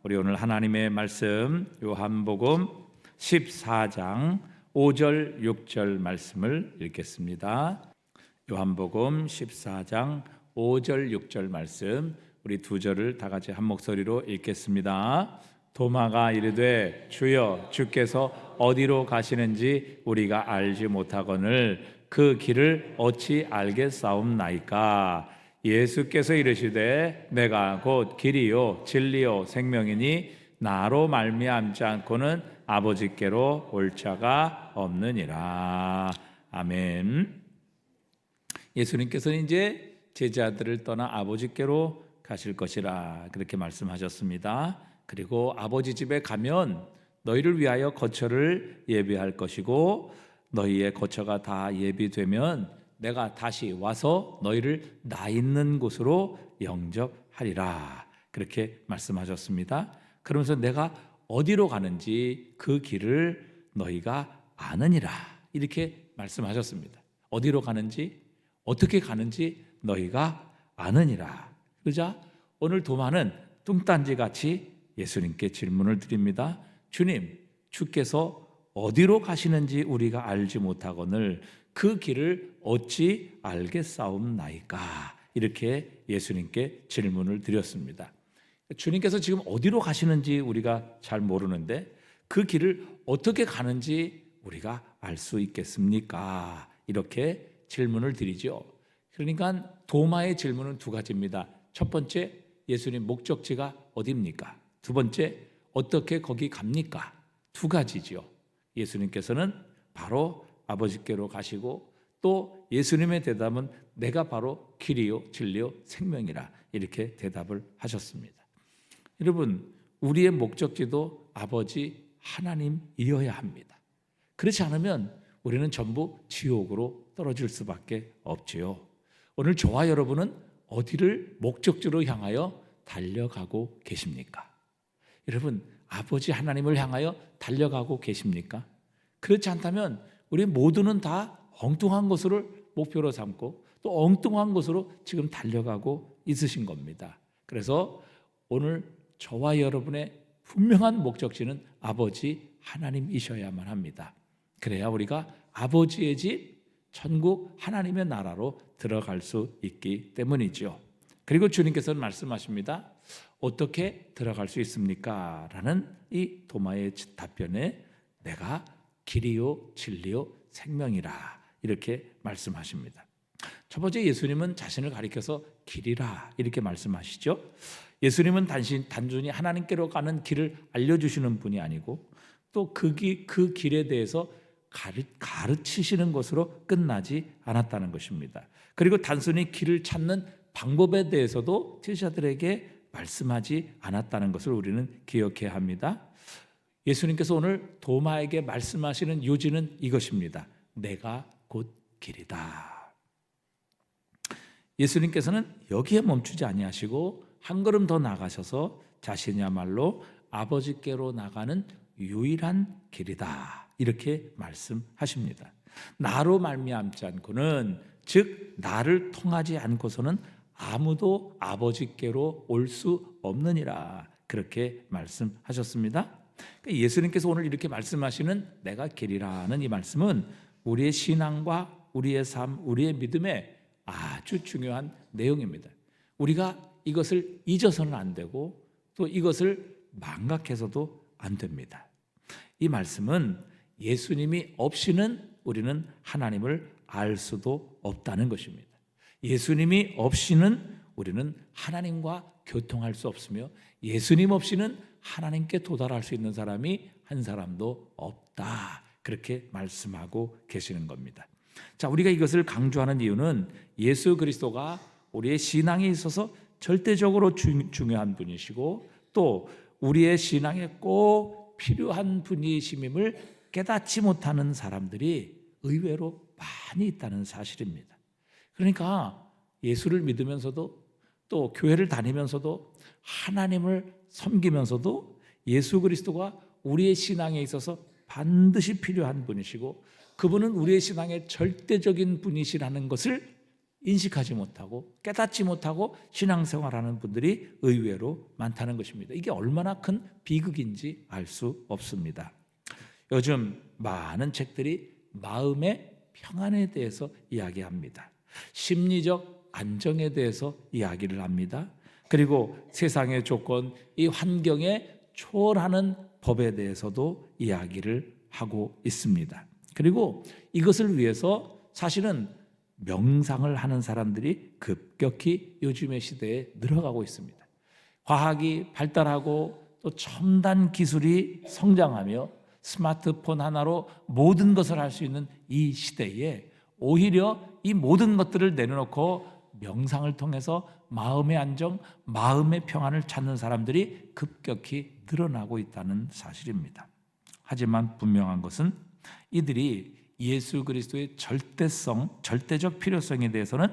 우리 오늘 하나님의 말씀 요한복음 14장 5절 6절 말씀을 읽겠습니다. 요한복음 14장 5절 6절 말씀, 우리 두 절을 다 같이 한 목소리로 읽겠습니다. 도마가 이르되 주여, 주께서 어디로 가시는지 우리가 알지 못하거늘 그 길을 어찌 알겠사옵나이까. 예수께서 이르시되 내가 곧 길이요 진리요 생명이니 나로 말미암지 않고는 아버지께로 올 자가 없느니라. 아멘. 예수님께서는 이제 제자들을 떠나 아버지께로 가실 것이라 그렇게 말씀하셨습니다. 그리고 아버지 집에 가면 너희를 위하여 거처를 예비할 것이고 너희의 거처가 다 예비되면 내가 다시 와서 너희를 나 있는 곳으로 영접하리라 그렇게 말씀하셨습니다. 그러면서 내가 어디로 가는지 그 길을 너희가 아느니라 이렇게 말씀하셨습니다. 어디로 가는지 어떻게 가는지 너희가 아느니라. 그러자 오늘 도마는 뚱딴지같이 예수님께 질문을 드립니다. 주님, 주께서 어디로 가시는지 우리가 알지 못하거늘 그 길을 어찌 알겠사옵나이까. 이렇게 예수님께 질문을 드렸습니다. 주님께서 지금 어디로 가시는지 우리가 잘 모르는데 그 길을 어떻게 가는지 우리가 알 수 있겠습니까? 이렇게 질문을 드리죠. 그러니까 도마의 질문은 두 가지입니다. 첫 번째, 예수님 목적지가 어디입니까? 두 번째, 어떻게 거기 갑니까? 두 가지죠. 예수님께서는 바로 아버지께로 가시고 또 예수님의 대답은 내가 바로 길이요 진리요 생명이라 이렇게 대답을 하셨습니다. 여러분, 우리의 목적지도 아버지 하나님이어야 합니다. 그렇지 않으면 우리는 전부 지옥으로 떨어질 수밖에 없지요. 오늘 저와 여러분은 어디를 목적지로 향하여 달려가고 계십니까? 여러분, 아버지 하나님을 향하여 달려가고 계십니까? 그렇지 않다면 우리 모두는 다 엉뚱한 것을 목표로 삼고 또 엉뚱한 것으로 지금 달려가고 있으신 겁니다. 그래서 오늘 저와 여러분의 분명한 목적지는 아버지 하나님이셔야만 합니다. 그래야 우리가 아버지의 집, 천국 하나님의 나라로 들어갈 수 있기 때문이죠. 그리고 주님께서는 말씀하십니다. 어떻게 들어갈 수 있습니까? 라는 이 도마의 답변에 내가 길이요 진리요 생명이라 이렇게 말씀하십니다. 첫 번째, 예수님은 자신을 가리켜서 길이라 이렇게 말씀하시죠. 예수님은 단순히 하나님께로 가는 길을 알려주시는 분이 아니고 또 그 길에 대해서 가르치시는 것으로 끝나지 않았다는 것입니다. 그리고 단순히 길을 찾는 방법에 대해서도 제자들에게 말씀하지 않았다는 것을 우리는 기억해야 합니다. 예수님께서 오늘 도마에게 말씀하시는 요지는 이것입니다. 내가 곧 길이다. 예수님께서는 여기에 멈추지 아니하시고 한 걸음 더 나가셔서 자신이야말로 아버지께로 나가는 유일한 길이다 이렇게 말씀하십니다. 나로 말미암지 않고는, 즉 나를 통하지 않고서는 아무도 아버지께로 올 수 없느니라 그렇게 말씀하셨습니다. 예수님께서 오늘 이렇게 말씀하시는 내가 길이라는 이 말씀은 우리의 신앙과 우리의 삶, 우리의 믿음에 아주 중요한 내용입니다. 우리가 이것을 잊어서는 안 되고 또 이것을 망각해서도 안 됩니다. 이 말씀은 예수님이 없이는 우리는 하나님을 알 수도 없다는 것입니다. 예수님이 없이는 우리는 하나님과 교통할 수 없으며 예수님 없이는 하나님께 도달할 수 있는 사람이 한 사람도 없다 그렇게 말씀하고 계시는 겁니다. 자, 우리가 이것을 강조하는 이유는 예수 그리스도가 우리의 신앙에 있어서 절대적으로 중요한 분이시고 또 우리의 신앙에 꼭 필요한 분이심임을 깨닫지 못하는 사람들이 의외로 많이 있다는 사실입니다. 그러니까 예수를 믿으면서도 또 교회를 다니면서도 하나님을 섬기면서도 예수 그리스도가 우리의 신앙에 있어서 반드시 필요한 분이시고 그분은 우리의 신앙의 절대적인 분이시라는 것을 인식하지 못하고 깨닫지 못하고 신앙생활하는 분들이 의외로 많다는 것입니다. 이게 얼마나 큰 비극인지 알 수 없습니다. 요즘 많은 책들이 마음의 평안에 대해서 이야기합니다. 심리적 안정에 대해서 이야기를 합니다. 그리고 세상의 조건, 이 환경에 초월하는 법에 대해서도 이야기를 하고 있습니다. 그리고 이것을 위해서 사실은 명상을 하는 사람들이 급격히 요즘의 시대에 늘어가고 있습니다. 과학이 발달하고 또 첨단 기술이 성장하며 스마트폰 하나로 모든 것을 할 수 있는 이 시대에 오히려 이 모든 것들을 내려놓고 명상을 통해서 마음의 안정, 마음의 평안을 찾는 사람들이 급격히 늘어나고 있다는 사실입니다. 하지만 분명한 것은 이들이 예수 그리스도의 절대성, 절대적 필요성에 대해서는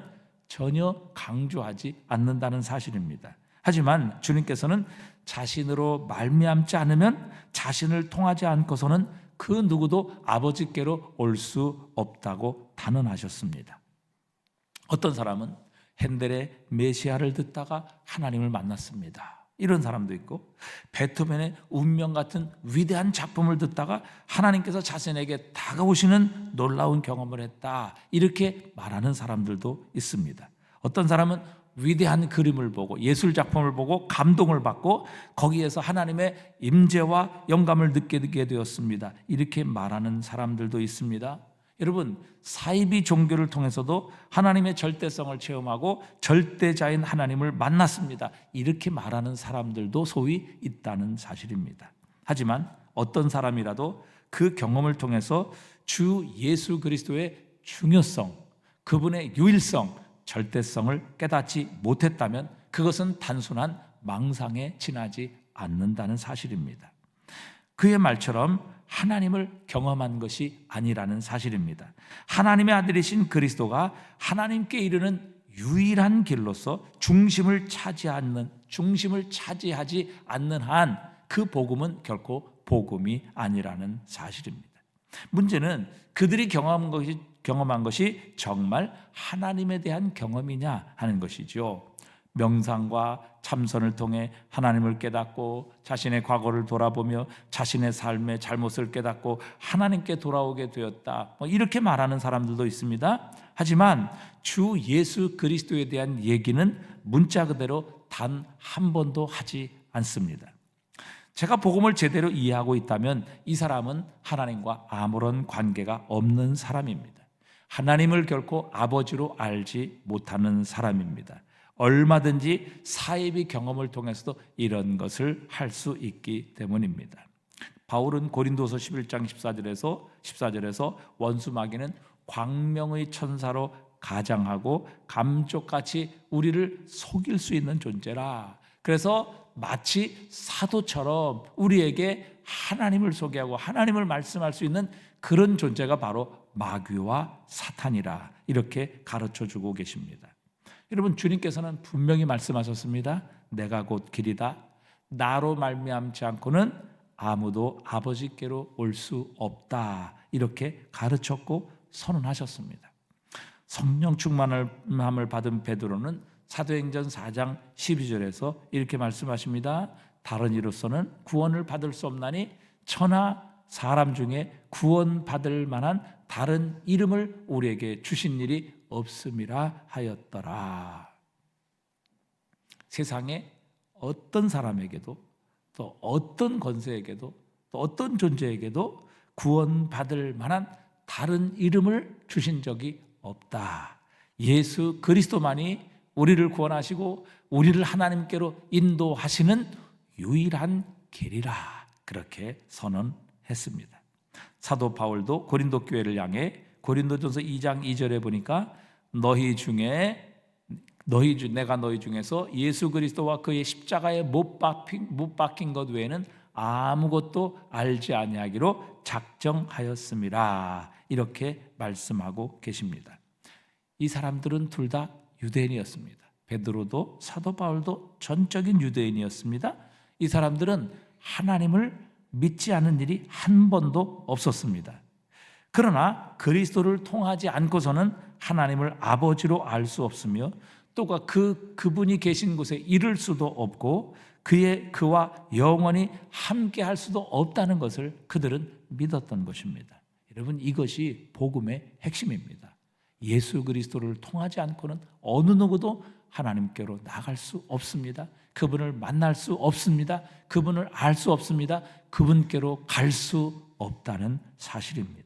전혀 강조하지 않는다는 사실입니다. 하지만 주님께서는 자신으로 말미암지 않으면, 자신을 통하지 않고서는 그 누구도 아버지께로 올 수 없다고 단언하셨습니다. 어떤 사람은 핸델의 메시아를 듣다가 하나님을 만났습니다. 이런 사람도 있고, 베토벤의 운명 같은 위대한 작품을 듣다가 하나님께서 자신에게 다가오시는 놀라운 경험을 했다, 이렇게 말하는 사람들도 있습니다. 어떤 사람은 위대한 그림을 보고 예술 작품을 보고 감동을 받고 거기에서 하나님의 임재와 영감을 느끼게 되었습니다, 이렇게 말하는 사람들도 있습니다. 여러분, 사이비 종교를 통해서도 하나님의 절대성을 체험하고 절대자인 하나님을 만났습니다, 이렇게 말하는 사람들도 소위 있다는 사실입니다. 하지만 어떤 사람이라도 그 경험을 통해서 주 예수 그리스도의 중요성, 그분의 유일성, 절대성을 깨닫지 못했다면 그것은 단순한 망상에 지나지 않는다는 사실입니다. 그의 말처럼 하나님을 경험한 것이 아니라는 사실입니다. 하나님의 아들이신 그리스도가 하나님께 이르는 유일한 길로서 중심을 차지하지 않는 한 그 복음은 결코 복음이 아니라는 사실입니다. 문제는 그들이 경험한 것이 정말 하나님에 대한 경험이냐 하는 것이죠. 명상과 참선을 통해 하나님을 깨닫고 자신의 과거를 돌아보며 자신의 삶의 잘못을 깨닫고 하나님께 돌아오게 되었다, 이렇게 말하는 사람들도 있습니다. 하지만 주 예수 그리스도에 대한 얘기는 문자 그대로 단 한 번도 하지 않습니다. 제가 복음을 제대로 이해하고 있다면 이 사람은 하나님과 아무런 관계가 없는 사람입니다. 하나님을 결코 아버지로 알지 못하는 사람입니다. 얼마든지 사이비 경험을 통해서도 이런 것을 할 수 있기 때문입니다. 바울은 고린도서 11장 14절에서 원수 마귀는 광명의 천사로 가장하고 감쪽같이 우리를 속일 수 있는 존재라. 그래서 마치 사도처럼 우리에게 하나님을 소개하고 하나님을 말씀할 수 있는 그런 존재가 바로 마귀와 사탄이라, 이렇게 가르쳐주고 계십니다. 여러분, 주님께서는 분명히 말씀하셨습니다. 내가 곧 길이다. 나로 말미암지 않고는 아무도 아버지께로 올 수 없다, 이렇게 가르쳤고 선언하셨습니다. 성령 충만함을 받은 베드로는 사도행전 4장 12절에서 이렇게 말씀하십니다. 다른 이로서는 구원을 받을 수 없나니 천하 사람 중에 구원받을 만한 다른 이름을 우리에게 주신 일이 없음이라 하였더라. 세상에 어떤 사람에게도 또 어떤 권세에게도 또 어떤 존재에게도 구원받을 만한 다른 이름을 주신 적이 없다. 예수 그리스도만이 우리를 구원하시고 우리를 하나님께로 인도하시는 유일한 길이라, 그렇게 선언했습니다. 사도 바울도 고린도 교회를 향해 고린도전서 2장 2절에 보니까 내가 너희 중에서 예수 그리스도와 그의 십자가에 못 박힌 것 외에는 아무것도 알지 아니하기로 작정하였음이라, 이렇게 말씀하고 계십니다. 이 사람들은 둘 다 유대인이었습니다. 베드로도 사도 바울도 전적인 유대인이었습니다. 이 사람들은 하나님을 믿지 않은 일이 한 번도 없었습니다. 그러나 그리스도를 통하지 않고서는 하나님을 아버지로 알 수 없으며 또 그분이 계신 곳에 이를 수도 없고 그와 영원히 함께 할 수도 없다는 것을 그들은 믿었던 것입니다. 여러분, 이것이 복음의 핵심입니다. 예수 그리스도를 통하지 않고는 어느 누구도 하나님께로 나갈 수 없습니다. 그분을 만날 수 없습니다. 그분을 알 수 없습니다. 그분께로 갈 수 없다는 사실입니다.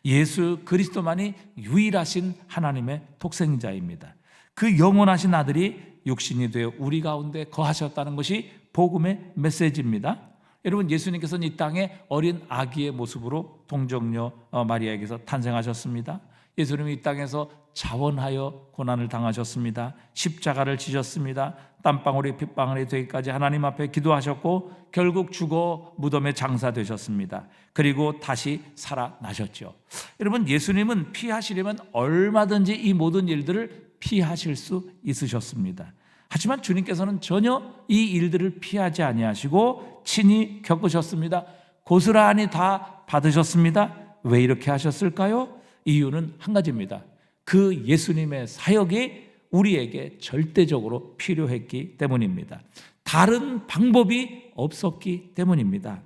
예수 그리스도만이 유일하신 하나님의 독생자입니다. 그 영원하신 아들이 육신이 되어 우리 가운데 거하셨다는 것이 복음의 메시지입니다. 여러분, 예수님께서는 이 땅에 어린 아기의 모습으로 동정녀 마리아에게서 탄생하셨습니다. 예수님이 이 땅에서 자원하여 고난을 당하셨습니다. 십자가를 지셨습니다. 땀방울이 핏방울이 되기까지 하나님 앞에 기도하셨고 결국 죽어 무덤에 장사되셨습니다. 그리고 다시 살아나셨죠. 여러분, 예수님은 피하시려면 얼마든지 이 모든 일들을 피하실 수 있으셨습니다. 하지만 주님께서는 전혀 이 일들을 피하지 아니하시고 친히 겪으셨습니다. 고스란히 다 받으셨습니다. 왜 이렇게 하셨을까요? 이유는 한 가지입니다. 그 예수님의 사역이 우리에게 절대적으로 필요했기 때문입니다. 다른 방법이 없었기 때문입니다.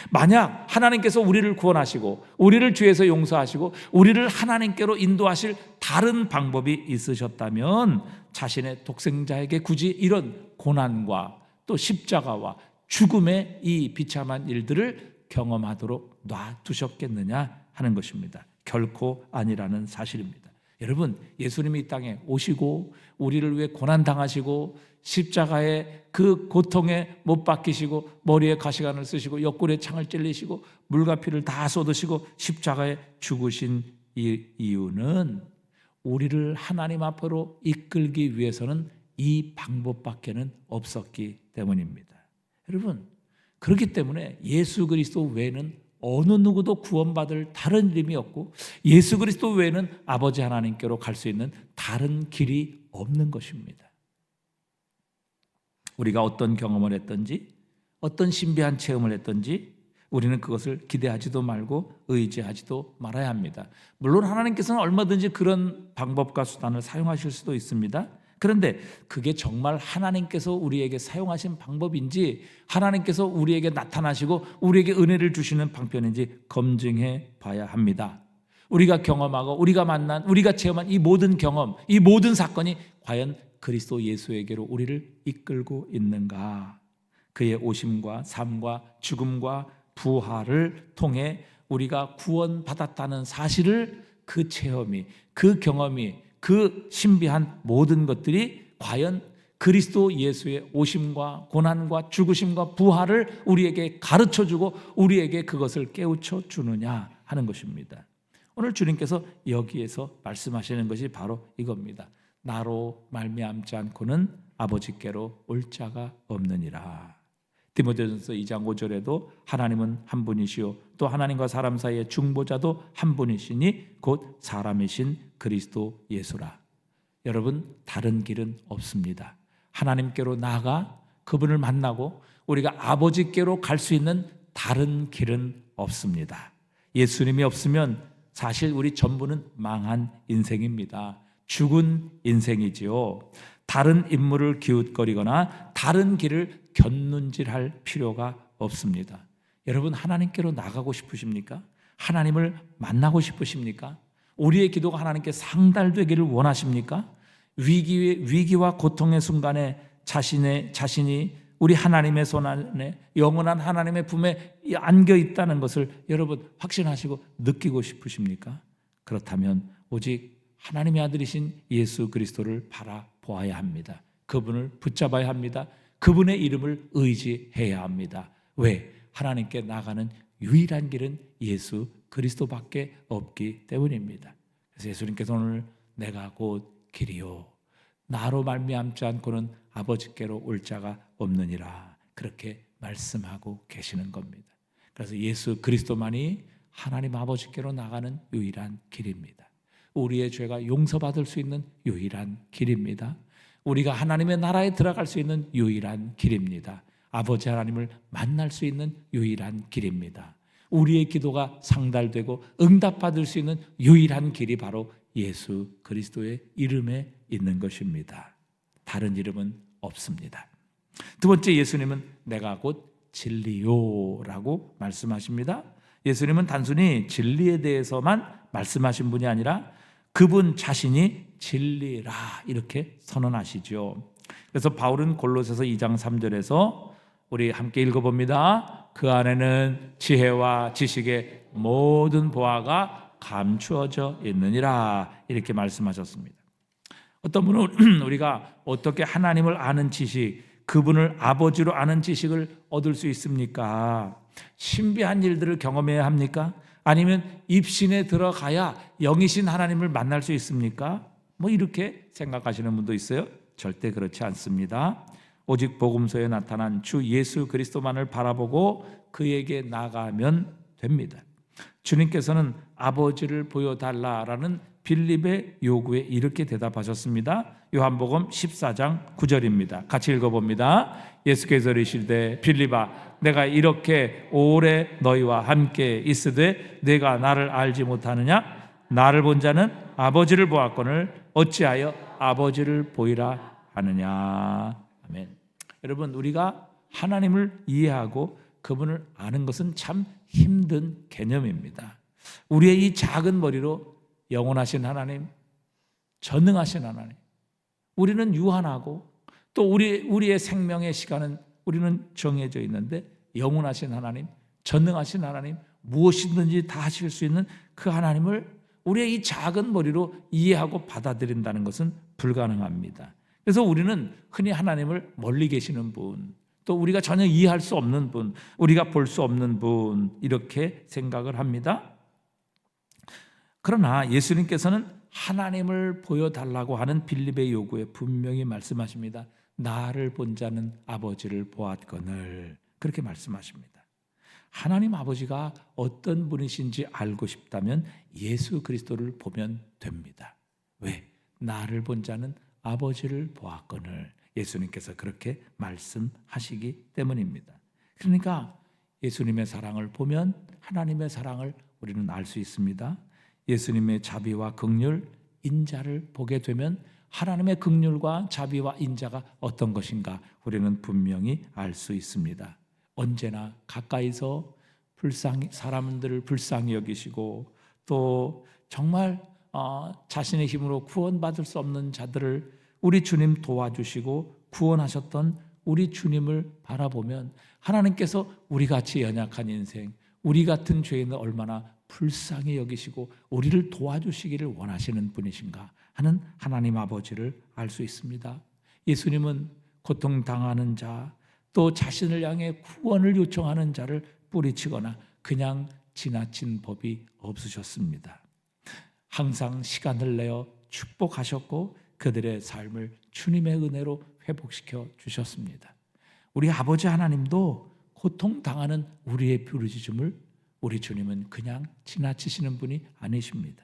만약 하나님께서 우리를 구원하시고 우리를 죄에서 용서하시고 우리를 하나님께로 인도하실 다른 방법이 있으셨다면 자신의 독생자에게 굳이 이런 고난과 또 십자가와 죽음의 이 비참한 일들을 경험하도록 놔두셨겠느냐 하는 것입니다. 결코 아니라는 사실입니다. 여러분, 예수님이 이 땅에 오시고 우리를 위해 고난당하시고 십자가의 그 고통에 못 박히시고 머리에 가시관을 쓰시고 옆구리에 창을 찔리시고 물과 피를 다 쏟으시고 십자가에 죽으신 이 이유는 우리를 하나님 앞으로 이끌기 위해서는 이 방법밖에는 없었기 때문입니다. 여러분, 그렇기 때문에 예수 그리스도 외에는 어느 누구도 구원받을 다른 이름이 없고 예수 그리스도 외에는 아버지 하나님께로 갈 수 있는 다른 길이 없는 것입니다. 우리가 어떤 경험을 했든지 어떤 신비한 체험을 했든지 우리는 그것을 기대하지도 말고 의지하지도 말아야 합니다. 물론 하나님께서는 얼마든지 그런 방법과 수단을 사용하실 수도 있습니다. 그런데 그게 정말 하나님께서 우리에게 사용하신 방법인지 하나님께서 우리에게 나타나시고 우리에게 은혜를 주시는 방편인지 검증해 봐야 합니다. 우리가 경험하고 우리가 만난 우리가 체험한 이 모든 경험, 이 모든 사건이 과연 그리스도 예수에게로 우리를 이끌고 있는가? 그의 오심과 삶과 죽음과 부활을 통해 우리가 구원받았다는 사실을 그 체험이, 그 경험이, 그 신비한 모든 것들이 과연 그리스도 예수의 오심과 고난과 죽으심과 부활을 우리에게 가르쳐주고 우리에게 그것을 깨우쳐 주느냐 하는 것입니다. 오늘 주님께서 여기에서 말씀하시는 것이 바로 이겁니다. 나로 말미암지 않고는 아버지께로 올 자가 없느니라. 디모데전서 2장 5절에도 하나님은 한 분이시요 또 하나님과 사람 사이의 중보자도 한 분이시니 곧 사람이신 그리스도 예수라. 여러분, 다른 길은 없습니다. 하나님께로 나아가 그분을 만나고 우리가 아버지께로 갈 수 있는 다른 길은 없습니다. 예수님이 없으면 사실 우리 전부는 망한 인생입니다. 죽은 인생이지요. 다른 인물을 기웃거리거나 다른 길을 곁눈질할 필요가 없습니다. 여러분, 하나님께로 나가고 싶으십니까? 하나님을 만나고 싶으십니까? 우리의 기도가 하나님께 상달되기를 원하십니까? 위기와 고통의 순간에 자신이 우리 하나님의 손 안에 영원한 하나님의 품에 안겨 있다는 것을 여러분 확신하시고 느끼고 싶으십니까? 그렇다면 오직 하나님의 아들이신 예수 그리스도를 바라보아야 합니다. 그분을 붙잡아야 합니다. 그분의 이름을 의지해야 합니다. 왜? 하나님께 나가는 유일한 길은 예수 그리스도밖에 없기 때문입니다. 그래서 예수님께서 오늘 내가 곧 길이요 나로 말미암지 않고는 아버지께로 올 자가 없느니라 그렇게 말씀하고 계시는 겁니다. 그래서 예수 그리스도만이 하나님 아버지께로 나가는 유일한 길입니다. 우리의 죄가 용서받을 수 있는 유일한 길입니다. 우리가 하나님의 나라에 들어갈 수 있는 유일한 길입니다. 아버지 하나님을 만날 수 있는 유일한 길입니다. 우리의 기도가 상달되고 응답받을 수 있는 유일한 길이 바로 예수 그리스도의 이름에 있는 것입니다. 다른 이름은 없습니다. 두 번째, 예수님은 내가 곧 진리요라고 말씀하십니다. 예수님은 단순히 진리에 대해서만 말씀하신 분이 아니라 그분 자신이 진리라 이렇게 선언하시죠. 그래서 바울은 골로새서 2장 3절에서 우리 함께 읽어봅니다. 그 안에는 지혜와 지식의 모든 보화가 감추어져 있느니라 이렇게 말씀하셨습니다. 어떤 분은 우리가 어떻게 하나님을 아는 지식, 그분을 아버지로 아는 지식을 얻을 수 있습니까? 신비한 일들을 경험해야 합니까? 아니면 입신에 들어가야 영이신 하나님을 만날 수 있습니까? 이렇게 생각하시는 분도 있어요. 절대 그렇지 않습니다. 오직 복음서에 나타난 주 예수 그리스도만을 바라보고 그에게 나가면 됩니다. 주님께서는 아버지를 보여달라라는 빌립의 요구에 이렇게 대답하셨습니다. 요한복음 14장 9절입니다. 같이 읽어봅니다. 예수께서 이르시되 빌립아 내가 이렇게 오래 너희와 함께 있으되 내가 나를 알지 못하느냐? 나를 본 자는 아버지를 보았거늘 어찌하여 아버지를 보이라 하느냐. 아멘. 여러분, 우리가 하나님을 이해하고 그분을 아는 것은 참 힘든 개념입니다. 우리의 이 작은 머리로 영원하신 하나님, 전능하신 하나님, 우리는 유한하고 또 우리의 생명의 시간은 우리는 정해져 있는데 영원하신 하나님, 전능하신 하나님, 무엇이든지 다 하실 수 있는 그 하나님을 우리의 이 작은 머리로 이해하고 받아들인다는 것은 불가능합니다. 그래서 우리는 흔히 하나님을 멀리 계시는 분, 또 우리가 전혀 이해할 수 없는 분, 우리가 볼 수 없는 분 이렇게 생각을 합니다. 그러나 예수님께서는 하나님을 보여달라고 하는 빌립의 요구에 분명히 말씀하십니다. 나를 본 자는 아버지를 보았거늘 그렇게 말씀하십니다. 하나님 아버지가 어떤 분이신지 알고 싶다면 예수 그리스도를 보면 됩니다. 왜? 나를 본 자는 아버지를 보았거늘 예수님께서 그렇게 말씀하시기 때문입니다. 그러니까 예수님의 사랑을 보면 하나님의 사랑을 우리는 알 수 있습니다. 예수님의 자비와 긍휼, 인자를 보게 되면 하나님의 긍휼과 자비와 인자가 어떤 것인가 우리는 분명히 알 수 있습니다. 언제나 가까이서 사람들을 불쌍히 여기시고 또 정말 자신의 힘으로 구원받을 수 없는 자들을 우리 주님 도와주시고 구원하셨던 우리 주님을 바라보면 하나님께서 우리같이 연약한 인생, 우리 같은 죄인을 얼마나 불쌍히 여기시고 우리를 도와주시기를 원하시는 분이신가 하는 하나님 아버지를 알 수 있습니다. 예수님은 고통당하는 자, 또 자신을 향해 구원을 요청하는 자를 뿌리치거나 그냥 지나친 법이 없으셨습니다. 항상 시간을 내어 축복하셨고 그들의 삶을 주님의 은혜로 회복시켜 주셨습니다. 우리 아버지 하나님도 고통당하는 우리의 부르짖음을 우리 주님은 그냥 지나치시는 분이 아니십니다.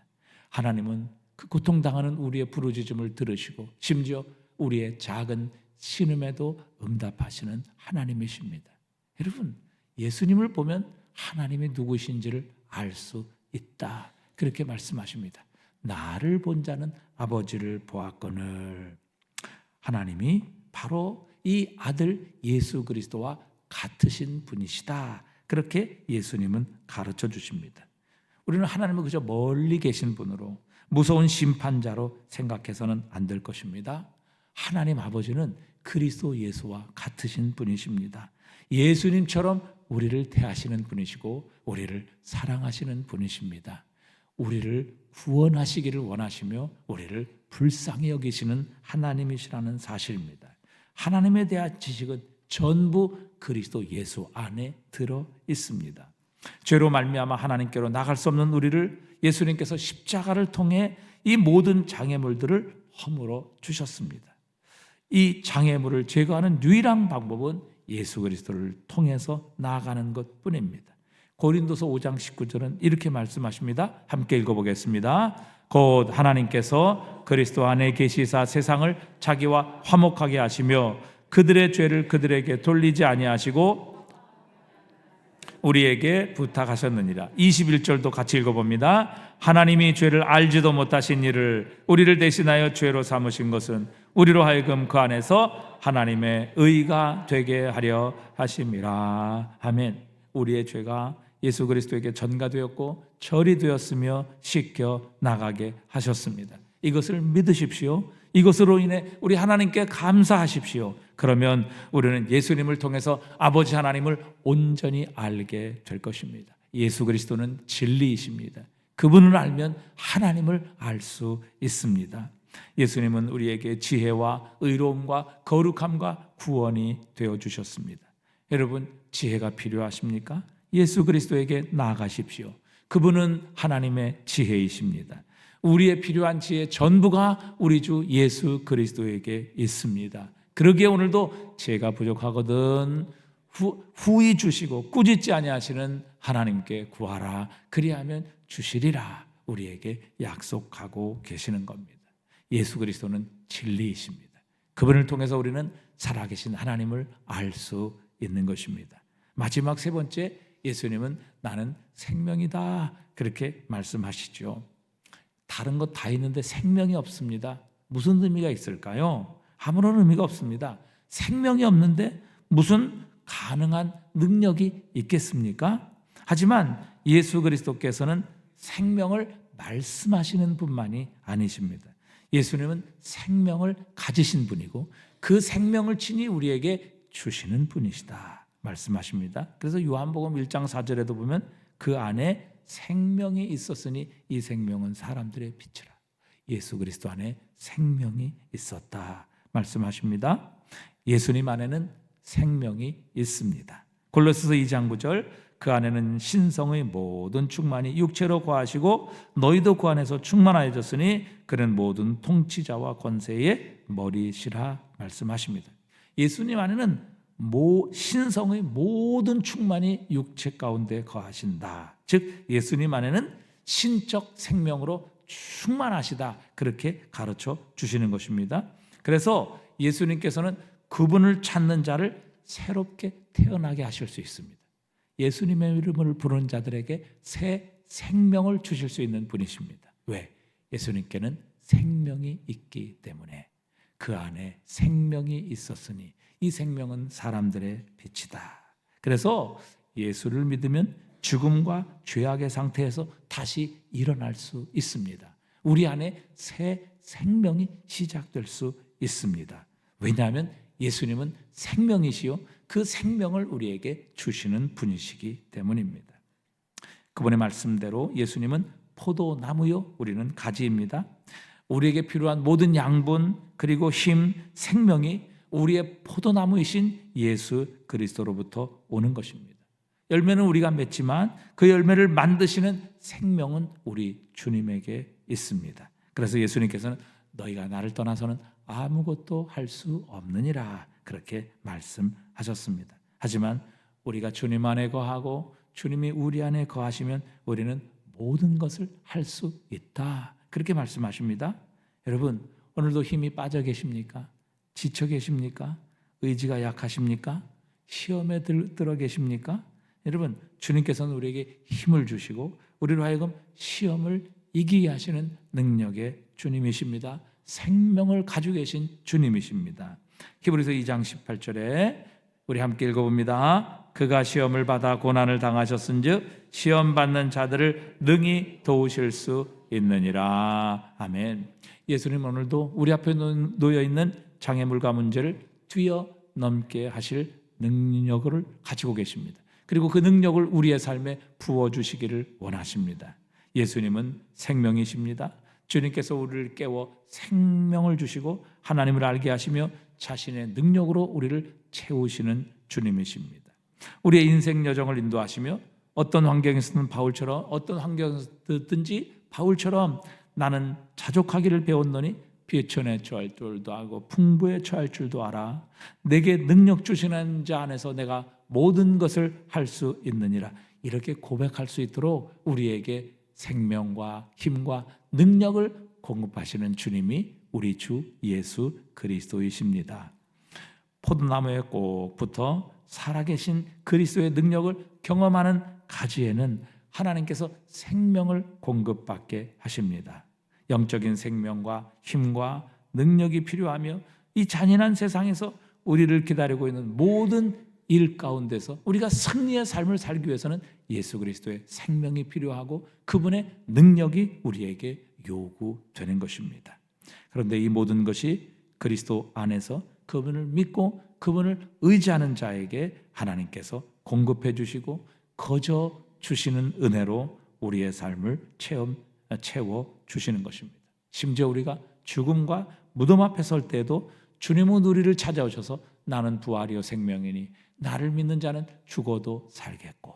하나님은 그 고통당하는 우리의 부르짖음을 들으시고 심지어 우리의 작은 신음에도 응답하시는 하나님이십니다. 여러분, 예수님을 보면 하나님이 누구신지를 알 수 있다. 그렇게 말씀하십니다. 나를 본 자는 아버지를 보았거늘. 하나님이 바로 이 아들 예수 그리스도와 같으신 분이시다. 그렇게 예수님은 가르쳐 주십니다. 우리는 하나님을 그저 멀리 계신 분으로 무서운 심판자로 생각해서는 안 될 것입니다. 하나님 아버지는 그리스도 예수와 같으신 분이십니다. 예수님처럼 우리를 대하시는 분이시고 우리를 사랑하시는 분이십니다. 우리를 구원하시기를 원하시며 우리를 불쌍히 여기시는 하나님이시라는 사실입니다. 하나님에 대한 지식은 전부 그리스도 예수 안에 들어 있습니다. 죄로 말미암아 하나님께로 나갈 수 없는 우리를 예수님께서 십자가를 통해 이 모든 장애물들을 허물어 주셨습니다. 이 장애물을 제거하는 유일한 방법은 예수 그리스도를 통해서 나아가는 것뿐입니다. 고린도서 5장 19절은 이렇게 말씀하십니다. 함께 읽어보겠습니다. 곧 하나님께서 그리스도 안에 계시사 세상을 자기와 화목하게 하시며 그들의 죄를 그들에게 돌리지 아니하시고 우리에게 부탁하셨느니라. 21절도 같이 읽어봅니다. 하나님이 죄를 알지도 못하신 이를 우리를 대신하여 죄로 삼으신 것은 우리로 하여금 그 안에서 하나님의 의가 되게 하려 하심이라. 아멘. 우리의 죄가 예수 그리스도에게 전가되었고 처리되었으며 씻겨 나가게 하셨습니다. 이것을 믿으십시오. 이것으로 인해 우리 하나님께 감사하십시오. 그러면 우리는 예수님을 통해서 아버지 하나님을 온전히 알게 될 것입니다. 예수 그리스도는 진리이십니다. 그분을 알면 하나님을 알 수 있습니다. 예수님은 우리에게 지혜와 의로움과 거룩함과 구원이 되어주셨습니다. 여러분, 지혜가 필요하십니까? 예수 그리스도에게 나아가십시오. 그분은 하나님의 지혜이십니다. 우리의 필요한 지혜 전부가 우리 주 예수 그리스도에게 있습니다. 그러기에 오늘도 제가 부족하거든 후히 주시고 꾸짖지 아니하시는 하나님께 구하라. 그리하면 주시리라. 우리에게 약속하고 계시는 겁니다. 예수 그리스도는 진리이십니다. 그분을 통해서 우리는 살아계신 하나님을 알 수 있는 것입니다. 마지막 세 번째, 예수님은 나는 생명이다. 그렇게 말씀하시죠. 다른 것 다 있는데 생명이 없습니다. 무슨 의미가 있을까요? 아무런 의미가 없습니다. 생명이 없는데 무슨 가능한 능력이 있겠습니까? 하지만 예수 그리스도께서는 생명을 말씀하시는 분만이 아니십니다. 예수님은 생명을 가지신 분이고 그 생명을 친히 우리에게 주시는 분이시다 말씀하십니다. 그래서 요한복음 1장 4절에도 보면 그 안에 생명이 있었으니 이 생명은 사람들의 빛이라. 예수 그리스도 안에 생명이 있었다 말씀하십니다. 예수님 안에는 생명이 있습니다. 골로새서 2장 9절, 그 안에는 신성의 모든 충만이 육체로 거하시고 너희도 그 안에서 충만하여졌으니 그는 모든 통치자와 권세의 머리시라 말씀하십니다. 예수님 안에는 신성의 모든 충만이 육체 가운데 거하신다. 즉 예수님 안에는 신적 생명으로 충만하시다. 그렇게 가르쳐 주시는 것입니다. 그래서 예수님께서는 그분을 찾는 자를 새롭게 태어나게 하실 수 있습니다. 예수님의 이름을 부르는 자들에게 새 생명을 주실 수 있는 분이십니다. 왜? 예수님께는 생명이 있기 때문에. 그 안에 생명이 있었으니 이 생명은 사람들의 빛이다. 그래서 예수를 믿으면 죽음과 죄악의 상태에서 다시 일어날 수 있습니다. 우리 안에 새 생명이 시작될 수 있습니다. 왜냐하면 예수님은 생명이시요 그 생명을 우리에게 주시는 분이시기 때문입니다. 그분의 말씀대로 예수님은 포도나무요 우리는 가지입니다. 우리에게 필요한 모든 양분 그리고 힘, 생명이 우리의 포도나무이신 예수 그리스도로부터 오는 것입니다. 열매는 우리가 맺지만 그 열매를 만드시는 생명은 우리 주님에게 있습니다. 그래서 예수님께서는 너희가 나를 떠나서는 아무것도 할 수 없느니라 그렇게 말씀하셨습니다. 하지만 우리가 주님 안에 거하고 주님이 우리 안에 거하시면 우리는 모든 것을 할 수 있다 그렇게 말씀하십니다. 여러분, 오늘도 힘이 빠져 계십니까? 지쳐 계십니까? 의지가 약하십니까? 시험에 들어 계십니까? 여러분, 주님께서는 우리에게 힘을 주시고 우리로 하여금 시험을 이기게 하시는 능력의 주님이십니다. 생명을 가지고 계신 주님이십니다. 히브리서 2장 18절에 우리 함께 읽어봅니다. 그가 시험을 받아 고난을 당하셨은즉 시험 받는 자들을 능히 도우실 수 있느니라. 아멘. 예수님 오늘도 우리 앞에 놓여 있는 장애물과 문제를 뛰어넘게 하실 능력을 가지고 계십니다. 그리고 그 능력을 우리의 삶에 부어주시기를 원하십니다. 예수님은 생명이십니다. 주님께서 우리를 깨워 생명을 주시고 하나님을 알게 하시며 자신의 능력으로 우리를 채우시는 주님이십니다. 우리의 인생 여정을 인도하시며 어떤 환경에서든 바울처럼 어떤 환경이든지 바울처럼 나는 자족하기를 배웠노니 비천에 처할 줄도 알고 풍부에 처할 줄도 알아. 내게 능력 주시는 자 안에서 내가 모든 것을 할 수 있느니라. 이렇게 고백할 수 있도록 우리에게 생명과 힘과 능력을 공급하시는 주님이 우리 주 예수 그리스도이십니다. 포도나무에 꼭 붙어 살아계신 그리스도의 능력을 경험하는 가지에는 하나님께서 생명을 공급받게 하십니다. 영적인 생명과 힘과 능력이 필요하며 이 잔인한 세상에서 우리를 기다리고 있는 모든 일 가운데서 우리가 승리의 삶을 살기 위해서는 예수 그리스도의 생명이 필요하고 그분의 능력이 우리에게 요구되는 것입니다. 그런데 이 모든 것이 그리스도 안에서 그분을 믿고 그분을 의지하는 자에게 하나님께서 공급해 주시고 거저 주시는 은혜로 우리의 삶을 채워 주시는 것입니다. 심지어 우리가 죽음과 무덤 앞에 설 때에도 주님은 우리를 찾아오셔서 나는 부활이요 생명이니 나를 믿는 자는 죽어도 살겠고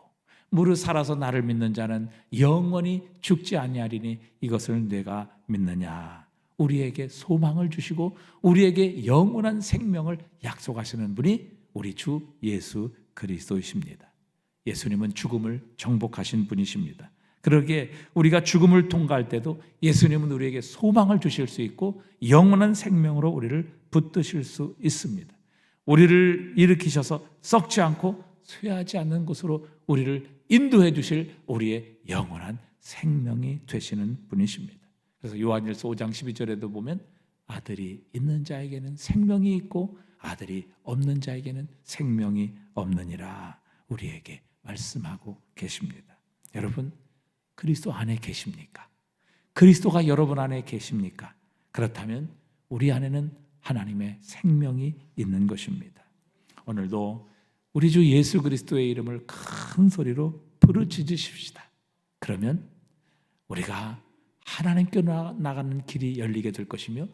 무릇 살아서 나를 믿는 자는 영원히 죽지 아니하리니 이것을 내가 믿느냐. 우리에게 소망을 주시고 우리에게 영원한 생명을 약속하시는 분이 우리 주 예수 그리스도이십니다. 예수님은 죽음을 정복하신 분이십니다. 그러기에 우리가 죽음을 통과할 때도 예수님은 우리에게 소망을 주실 수 있고 영원한 생명으로 우리를 붙드실 수 있습니다. 우리를 일으키셔서 썩지 않고 쇠하지 않는 곳으로 우리를 인도해 주실 우리의 영원한 생명이 되시는 분이십니다. 그래서 요한일서 5장 12절에도 보면 아들이 있는 자에게는 생명이 있고 아들이 없는 자에게는 생명이 없느니라 우리에게 말씀하고 계십니다. 여러분 그리스도 안에 계십니까? 그리스도가 여러분 안에 계십니까? 그렇다면 우리 안에는 하나님의 생명이 있는 것입니다. 오늘도 우리 주 예수 그리스도의 이름을 큰 소리로 부르짖으십시다. 그러면 우리가 하나님께로 나가는 길이 열리게 될 것이며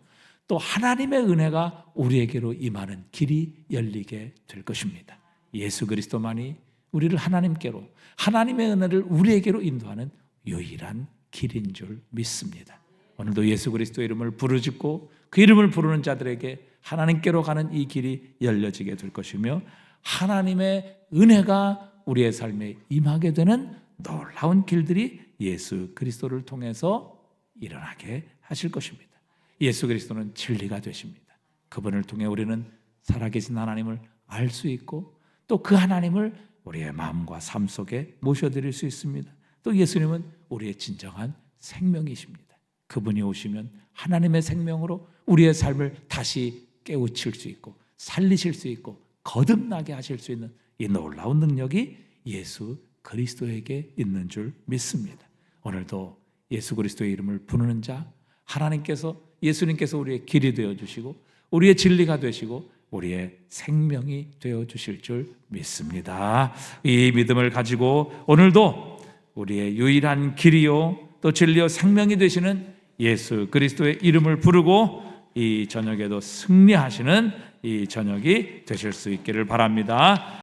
또 하나님의 은혜가 우리에게로 임하는 길이 열리게 될 것입니다. 예수 그리스도만이 우리를 하나님께로 하나님의 은혜를 우리에게로 인도하는 유일한 길인 줄 믿습니다. 오늘도 예수 그리스도의 이름을 부르짖고 그 이름을 부르는 자들에게 하나님께로 가는 이 길이 열려지게 될 것이며 하나님의 은혜가 우리의 삶에 임하게 되는 놀라운 길들이 예수 그리스도를 통해서 일어나게 하실 것입니다. 예수 그리스도는 진리가 되십니다. 그분을 통해 우리는 살아계신 하나님을 알 수 있고 또 그 하나님을 우리의 마음과 삶 속에 모셔드릴 수 있습니다. 또 예수님은 우리의 진정한 생명이십니다. 그분이 오시면 하나님의 생명으로 우리의 삶을 다시 깨우칠 수 있고 살리실 수 있고 거듭나게 하실 수 있는 이 놀라운 능력이 예수 그리스도에게 있는 줄 믿습니다. 오늘도 예수 그리스도의 이름을 부르는 자 예수님께서 우리의 길이 되어주시고 우리의 진리가 되시고 우리의 생명이 되어주실 줄 믿습니다. 이 믿음을 가지고 오늘도 우리의 유일한 길이요 또 진리요 생명이 되시는 예수 그리스도의 이름을 부르고 이 저녁에도 승리하시는 이 저녁이 되실 수 있기를 바랍니다.